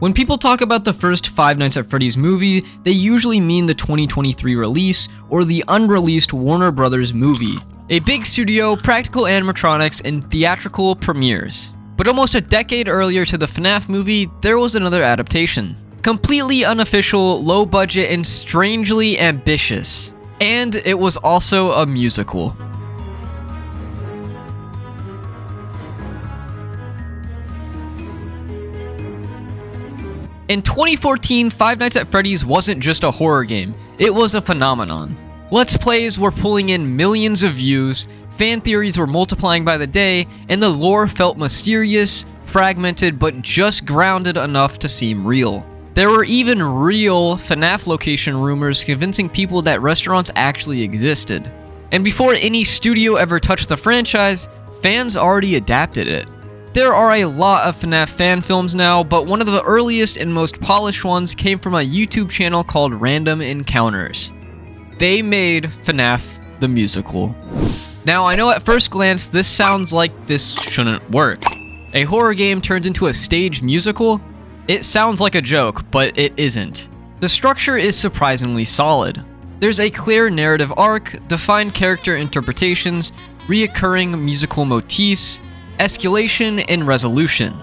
When people talk about the first Five Nights at Freddy's movie, they usually mean the 2023 release or the unreleased Warner Brothers movie. A big studio, practical animatronics, and theatrical premieres. But almost a decade earlier to the FNAF movie, there was another adaptation. Completely unofficial, low budget, and strangely ambitious. And it was also a musical. In 2014, Five Nights at Freddy's wasn't just a horror game, it was a phenomenon. Let's Plays were pulling in millions of views, fan theories were multiplying by the day, and the lore felt mysterious, fragmented, but just grounded enough to seem real. There were even real FNAF location rumors convincing people that restaurants actually existed. And before any studio ever touched the franchise, fans already adapted it. There are a lot of FNAF fan films now, but one of the earliest and most polished ones came from a YouTube channel called Random Encounters. They made FNAF The Musical. Now, I know at first glance this sounds like this shouldn't work. A horror game turns into a stage musical? It sounds like a joke, but it isn't. The structure is surprisingly solid. There's a clear narrative arc, defined character interpretations, reoccurring musical motifs, escalation, and resolution.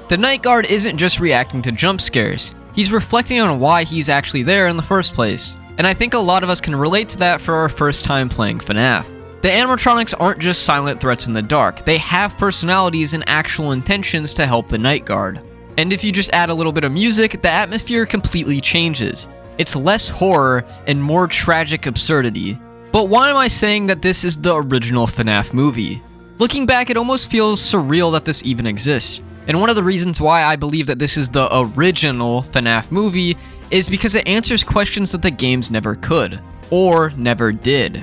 The Night Guard isn't just reacting to jump scares, he's reflecting on why he's actually there in the first place. And I think a lot of us can relate to that for our first time playing FNAF. The animatronics aren't just silent threats in the dark, they have personalities and actual intentions to help the Night Guard. And if you just add a little bit of music, the atmosphere completely changes. It's less horror and more tragic absurdity. But why am I saying that this is the original FNAF movie? Looking back, it almost feels surreal that this even exists. And one of the reasons why I believe that this is the original FNAF movie is because it answers questions that the games never could, or never did.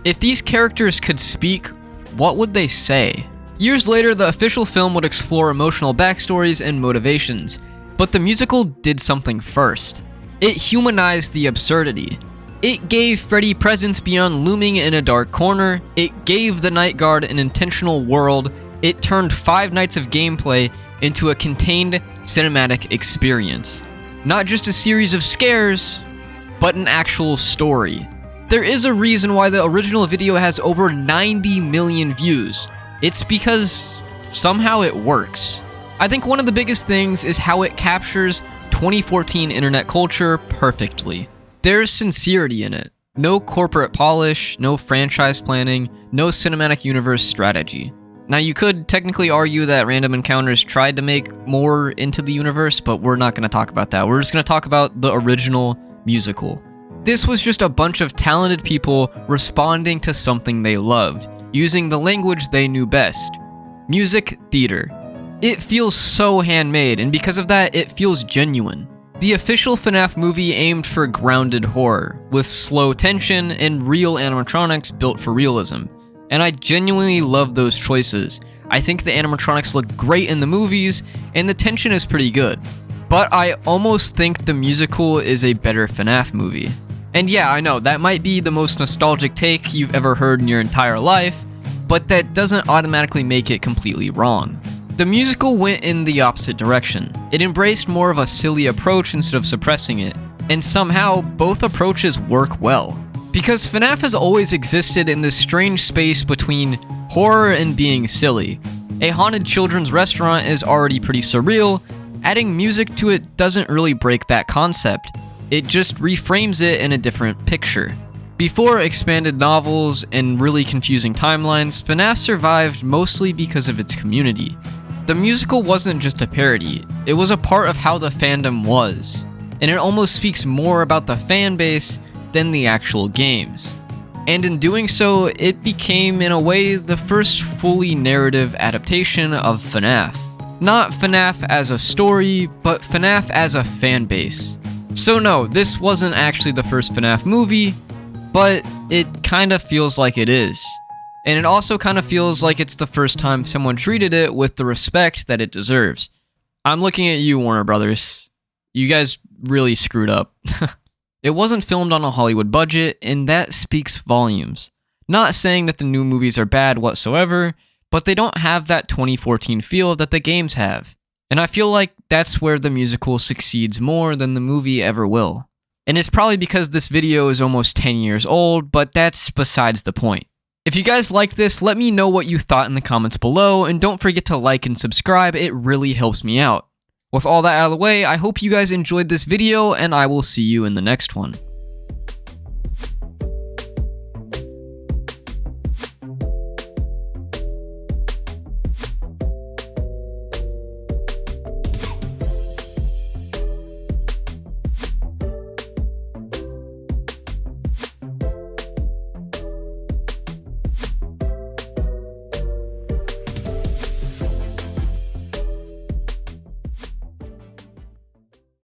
If these characters could speak, what would they say? Years later, the official film would explore emotional backstories and motivations, but the musical did something first. It humanized the absurdity. It gave Freddy presence beyond looming in a dark corner, it gave the Night Guard an intentional world, it turned 5 nights of gameplay into a contained cinematic experience. Not just a series of scares, but an actual story. There is a reason why the original video has over 90 million views. It's because somehow it works. I think one of the biggest things is how it captures 2014 internet culture perfectly. There's sincerity in it. No corporate polish, no franchise planning, no cinematic universe strategy. Now, you could technically argue that Random Encounters tried to make more into the universe, but we're not going to talk about that. We're just going to talk about the original musical. This was just a bunch of talented people responding to something they loved, using the language they knew best. Music theater. It feels so handmade, and because of that, it feels genuine. The official FNAF movie aimed for grounded horror, with slow tension and real animatronics built for realism. And I genuinely love those choices. I think the animatronics look great in the movies, and the tension is pretty good. But I almost think the musical is a better FNAF movie. And yeah, I know, that might be the most nostalgic take you've ever heard in your entire life, but that doesn't automatically make it completely wrong. The musical went in the opposite direction. It embraced more of a silly approach instead of suppressing it, and somehow both approaches work well. Because FNAF has always existed in this strange space between horror and being silly. A haunted children's restaurant is already pretty surreal, adding music to it doesn't really break that concept, it just reframes it in a different picture. Before expanded novels and really confusing timelines, FNAF survived mostly because of its community. The musical wasn't just a parody, it was a part of how the fandom was, and it almost speaks more about the fan base than the actual games. And in doing so, it became, in a way, the first fully narrative adaptation of FNAF. Not FNAF as a story, but FNAF as a fan base. So no, this wasn't actually the first FNAF movie, but it kinda feels like it is. And it also kind of feels like it's the first time someone treated it with the respect that it deserves. I'm looking at you, Warner Brothers. You guys really screwed up. It wasn't filmed on a Hollywood budget, and that speaks volumes. Not saying that the new movies are bad whatsoever, but they don't have that 2014 feel that the games have. And I feel like that's where the musical succeeds more than the movie ever will. And it's probably because this video is almost 10 years old, but that's besides the point. If you guys liked this, let me know what you thought in the comments below, and don't forget to like and subscribe, it really helps me out. With all that out of the way, I hope you guys enjoyed this video, and I will see you in the next one.